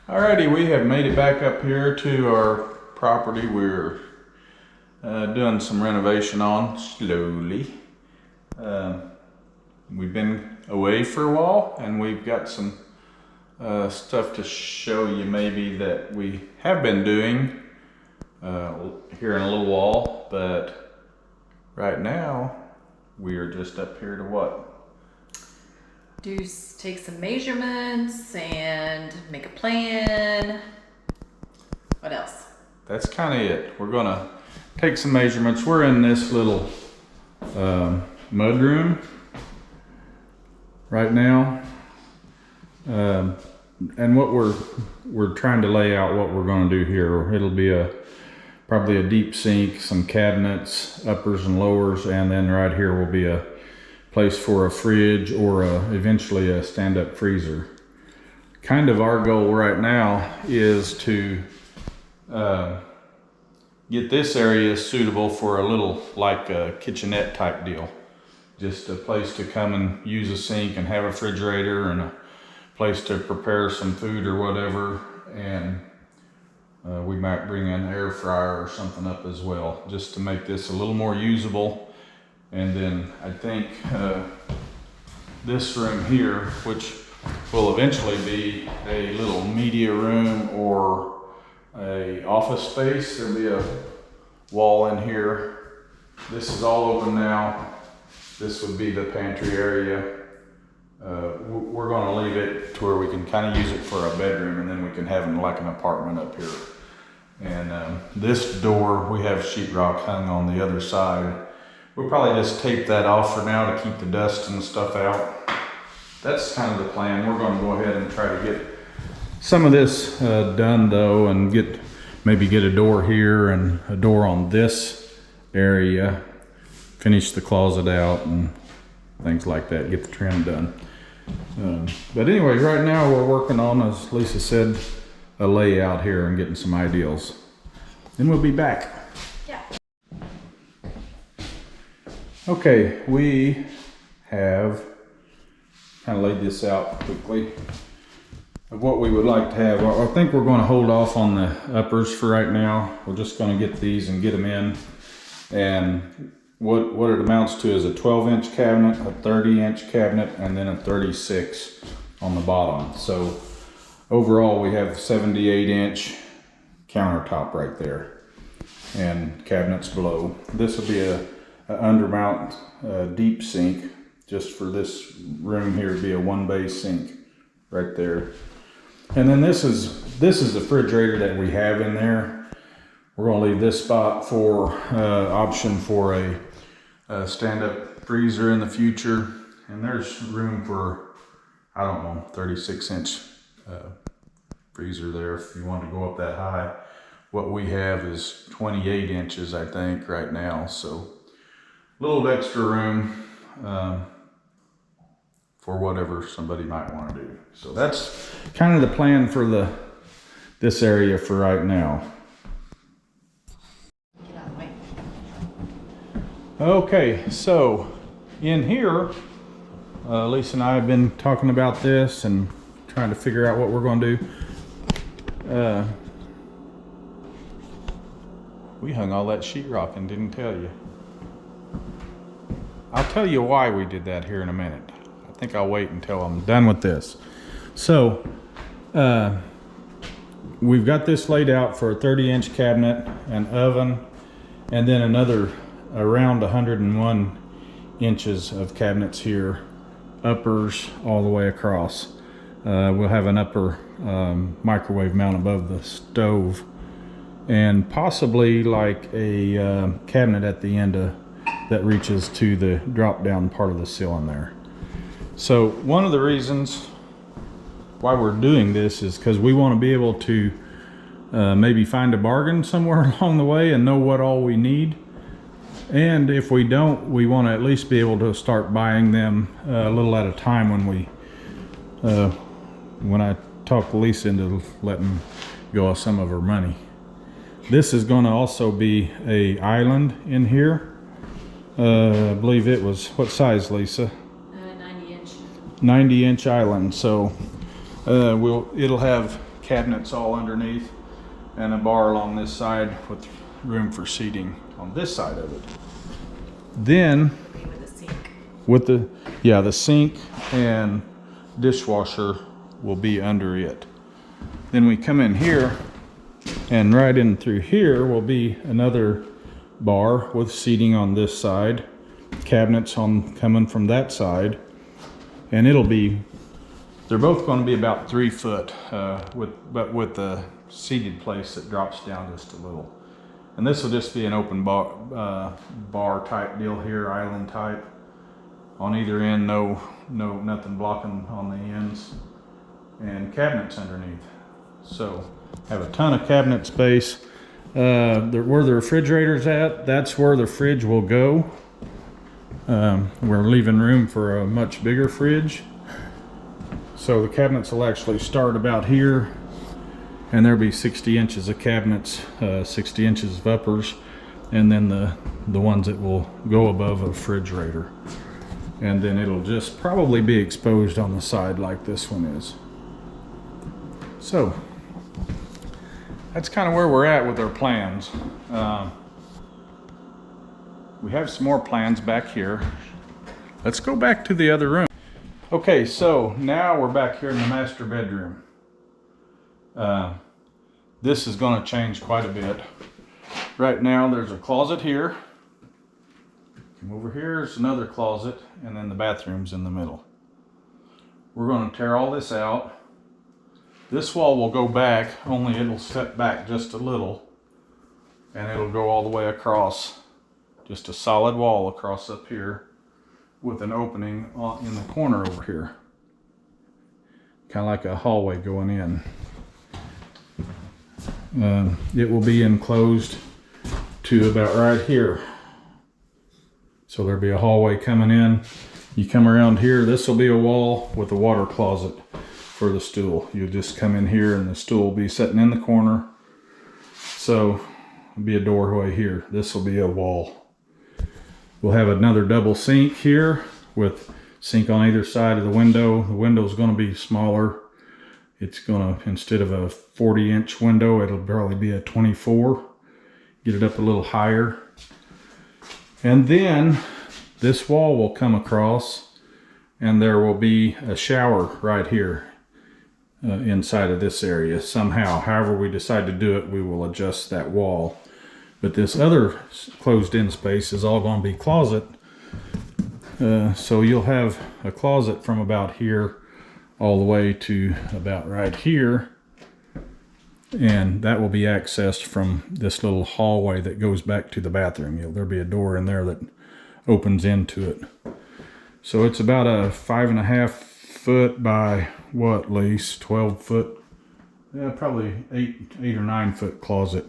Alrighty, we have made it back up here to our property. We're doing some renovation on slowly. We've been away for a while and we've got some stuff to show you maybe that we have been doing here in a little while, but right now we are just up here to what? Take some measurements and make a plan. What else? That's kind of it. We're gonna take some measurements. We're in this little mud room right now, and what we're trying to lay out what we're going to do here. It'll be probably a deep sink, some cabinets, uppers and lowers, and then right here will be a place for a fridge or eventually a stand-up freezer. Kind of our goal right now is to get this area suitable for a little like a kitchenette type deal. Just a place to come and use a sink and have a refrigerator and a place to prepare some food or whatever. And we might bring an air fryer or something up as well, just to make this a little more usable. And then I think this room here, which will eventually be a little media room or a office space. There'll be a wall in here. This is all open now. This would be the pantry area. We're going to leave it to where we can kind of use it for a bedroom, and then we can have like an apartment up here. And this door, we have sheetrock hung on the other side. We'll probably just tape that off for now to keep the dust and stuff out. That's kind of the plan. We're going to go ahead and try to get some of this done though, and maybe get a door here and a door on this area, finish the closet out and things like that, get the trim done. But anyway, right now we're working on, as Lisa said, a layout here and getting some ideals. Then we'll be back. Yeah. Okay, we have kind of laid this out quickly of what we would like to have. I think we're going to hold off on the uppers for right now. We're just going to get these and get them in. And what it amounts to is a 12-inch cabinet, a 30-inch cabinet, and then a 36 on the bottom. So overall we have 78-inch countertop right there and cabinets below. This will be a undermount deep sink. Just for this room here to be a one bay sink right there. And then this is the refrigerator that we have in there. We're going to leave this spot for option for a stand-up freezer in the future. And there's room for, I don't know, 36-inch freezer there if you want to go up that high. What we have is 28 inches, I think, right now. So a little extra room for whatever somebody might want to do. So that's kind of the plan for this area for right now. Get out of the way. Okay, so in here, Lisa and I have been talking about this and trying to figure out what we're going to do. We hung all that sheetrock and didn't tell you. I'll tell you why we did that here in a minute. I think I'll wait until I'm done with this. So, we've got this laid out for a 30-inch cabinet, an oven, and then another around 101 inches of cabinets here, uppers all the way across. We'll have an upper microwave mount above the stove, and possibly like a cabinet at the end that reaches to the drop down part of the ceiling there. So one of the reasons why we're doing this is because we want to be able to maybe find a bargain somewhere along the way and know what all we need. And if we don't, we want to at least be able to start buying them a little at a time when I talk Lisa into letting go of some of her money. This is going to also be a island in here. I believe it was, what size, Lisa? 90 inch. 90-inch island. So it'll have cabinets all underneath, and a bar along this side with room for seating on this side of it. Then With a sink. with the sink and dishwasher will be under it. Then we come in here, and right in through here will be another bar with seating on this side, cabinets on coming from that side, and they're both going to be about 3 foot, but with the seated place that drops down just a little. And this will just be an open bar type deal here, island type. On either end, nothing blocking on the ends, and cabinets underneath. So have a ton of cabinet space. Where the refrigerator's at, that's where the fridge will go. We're leaving room for a much bigger fridge. So the cabinets will actually start about here, and there'll be 60 inches of cabinets, 60 inches of uppers, and then the ones that will go above a refrigerator. And then it'll just probably be exposed on the side like this one is. So that's kind of where we're at with our plans. We have some more plans back here. Let's go back to the other room. Okay, so now we're back here in the master bedroom. This is going to change quite a bit. Right now there's a closet here. Come over here, there's another closet, and then the bathroom's in the middle. We're going to tear all this out. This wall will go back, only it'll step back just a little, and it'll go all the way across. Just a solid wall across up here with an opening in the corner over here. Kind of like a hallway going in. It will be enclosed to about right here. So there'll be a hallway coming in. You come around here, this will be a wall with a water closet for the stool. You'll just come in here and the stool will be sitting in the corner. So there'll be a doorway here. This will be a wall. We'll have another double sink here with sink on either side of the window. The window's going to be smaller. It's going to, instead of a 40-inch window, it'll probably be a 24. Get it up a little higher. And then this wall will come across, and there will be a shower right here inside of this area somehow. However we decide to do it, we will adjust that wall. But this other closed-in space is all going to be closet. So you'll have a closet from about here all the way to about right here. And that will be accessed from this little hallway that goes back to the bathroom. There'll be a door in there that opens into it. So it's about a 5.5 foot by what, Lise? 12 foot? Yeah, probably 8 or 9 foot closet.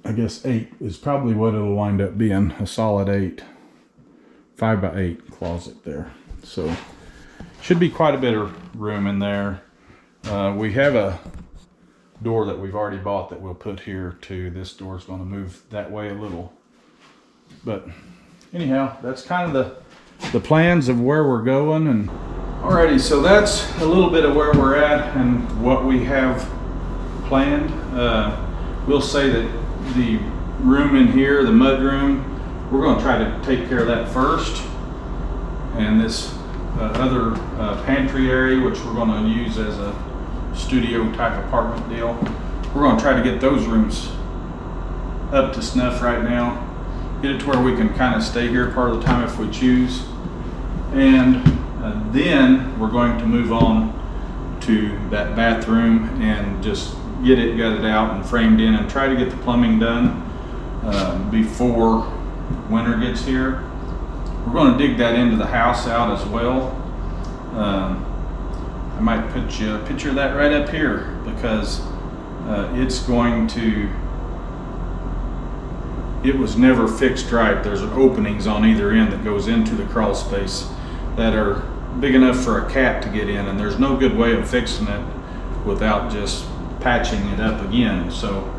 I guess 8 is probably what it'll wind up being, a solid 8. 5 by 8 closet there. So should be quite a bit of room in there. We have a door that we've already bought that we'll put here too. This door is going to move that way a little. But anyhow, that's kind of the plans of where we're going. And alrighty, so that's a little bit of where we're at and what we have planned. We'll say that the room in here, the mud room, we're going to try to take care of that first. And this other pantry area, which we're going to use as a studio type apartment deal, we're going to try to get those rooms up to snuff right now. Get it to where we can kind of stay here part of the time if we choose. And then we're going to move on to that bathroom and just get it gutted out and framed in and try to get the plumbing done before winter gets here. We're going to dig that into the house out as well. I might put you a picture of that right up here because it was never fixed right. There's openings on either end that goes into the crawl space that are big enough for a cat to get in, and there's no good way of fixing it without just patching it up again. So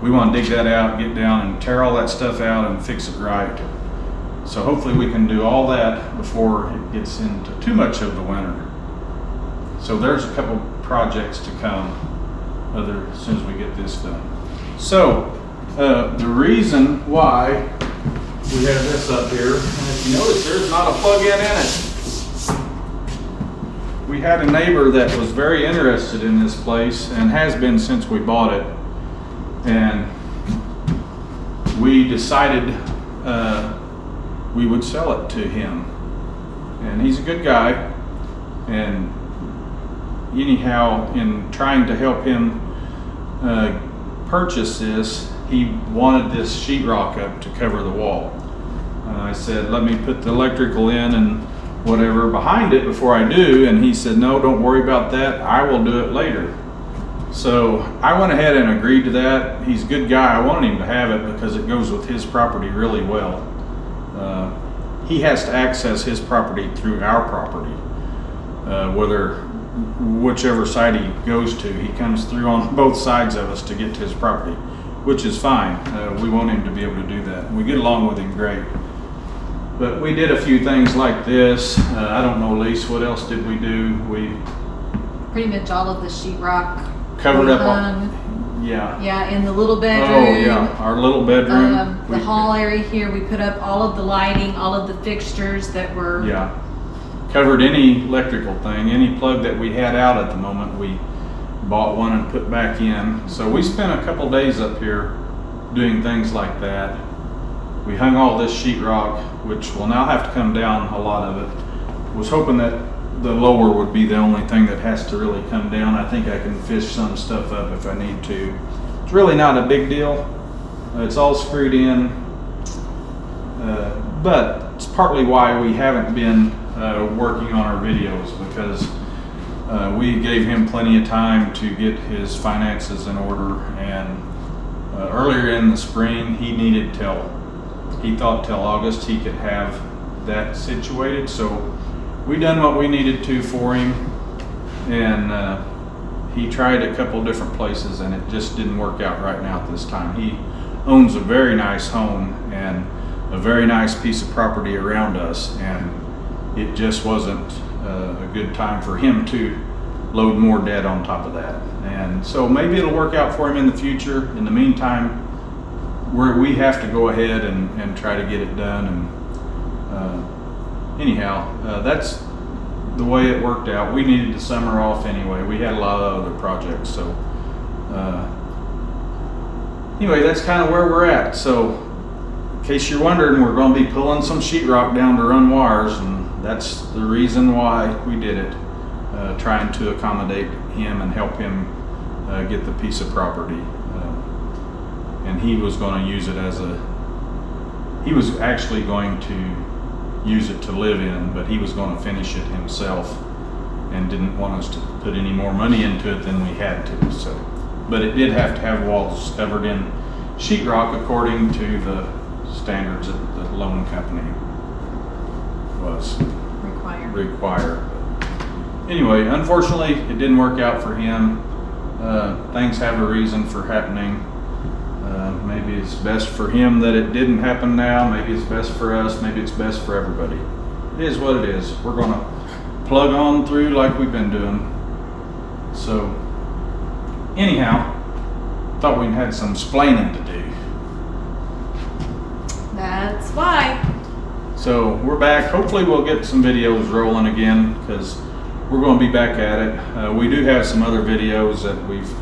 we want to dig that out, get down and tear all that stuff out and fix it right. So hopefully we can do all that before it gets into too much of the winter. So there's a couple projects to come as soon as we get this done. So the reason why we have this up here, and if you notice, there's not a plug-in in it. We had a neighbor that was very interested in this place and has been since we bought it, and we decided we would sell it to him. And he's a good guy, and anyhow, in trying to help him purchase this, he wanted this sheetrock up to cover the wall. I said, let me put the electrical in and whatever behind it before I do, and he said, no, don't worry about that, I will do it later. So I went ahead and agreed to that. He's a good guy. I wanted him to have it because it goes with his property really well. He has to access his property through our property, whichever side he goes to. He comes through on both sides of us to get to his property, which is fine. We want him to be able to do that. We get along with him great. But we did a few things like this. I don't know, Lise, what else did we do? We Pretty much all of the sheetrock. covered up hung. Yeah. Yeah, in the little bedroom. Oh yeah, our little bedroom. The hall area here, we put up all of the lighting, all of the fixtures that were. Yeah. Covered any electrical thing, any plug that we had out at the moment, we bought one and put back in. So we spent a couple days up here doing things like that. We hung all this sheetrock, which will now have to come down, a lot of it. Was hoping that the lower would be the only thing that has to really come down. I think I can fish some stuff up if I need to. It's really not a big deal. It's all screwed in. But it's partly why we haven't been working on our videos, because we gave him plenty of time to get his finances in order, and earlier in the spring he thought till August he could have that situated. So we done what we needed to for him, and he tried a couple different places and it just didn't work out right now at this time. He owns a very nice home and a very nice piece of property around us, and it just wasn't a good time for him to load more debt on top of that. And so maybe it'll work out for him in the future. In the meantime, we have to go ahead and try to get it done. And anyhow, that's the way it worked out. We needed the summer off anyway. We had a lot of other projects. So anyway, that's kind of where we're at. So in case you're wondering, we're going to be pulling some sheetrock down to run wires, and that's the reason why we did it, trying to accommodate him and help him get the piece of property. And he was going to use it he was actually going to use it to live in, but he was going to finish it himself and didn't want us to put any more money into it than we had to. So, but it did have to have walls covered in sheetrock according to the standards that the loan company was required. But anyway, unfortunately, it didn't work out for him. Things have a reason for happening. Maybe it's best for him that it didn't happen now. Maybe it's best for us. Maybe it's best for everybody. It is what it is. We're going to plug on through like we've been doing. So anyhow, thought we had some splaining to do. That's why. So we're back. Hopefully we'll get some videos rolling again, because we're going to be back at it. We do have some other videos that we've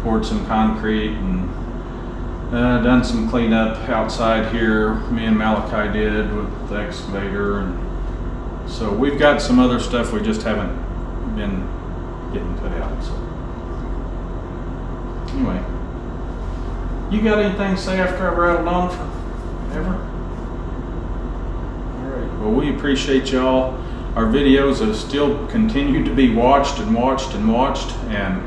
poured some concrete and done some cleanup outside here. Me and Malachi did with the excavator, and so we've got some other stuff we just haven't been getting put out. So anyway, you got anything to say after I've rattled on forever? All right. Well, we appreciate y'all. Our videos have still continued to be watched and watched and watched, and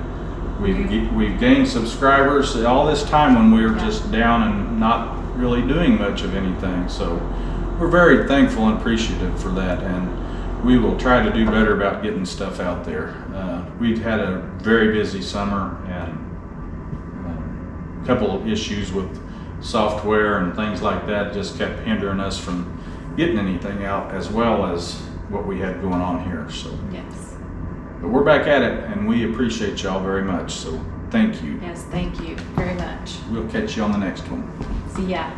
we've gained subscribers all this time when we were just down and not really doing much of anything. So we're very thankful and appreciative for that, and we will try to do better about getting stuff out there. We've had a very busy summer, and a couple of issues with software and things like that just kept hindering us from getting anything out, as well as what we had going on here. So yes. But we're back at it, and we appreciate y'all very much. So thank you. Yes, thank you very much. We'll catch you on the next one. See ya.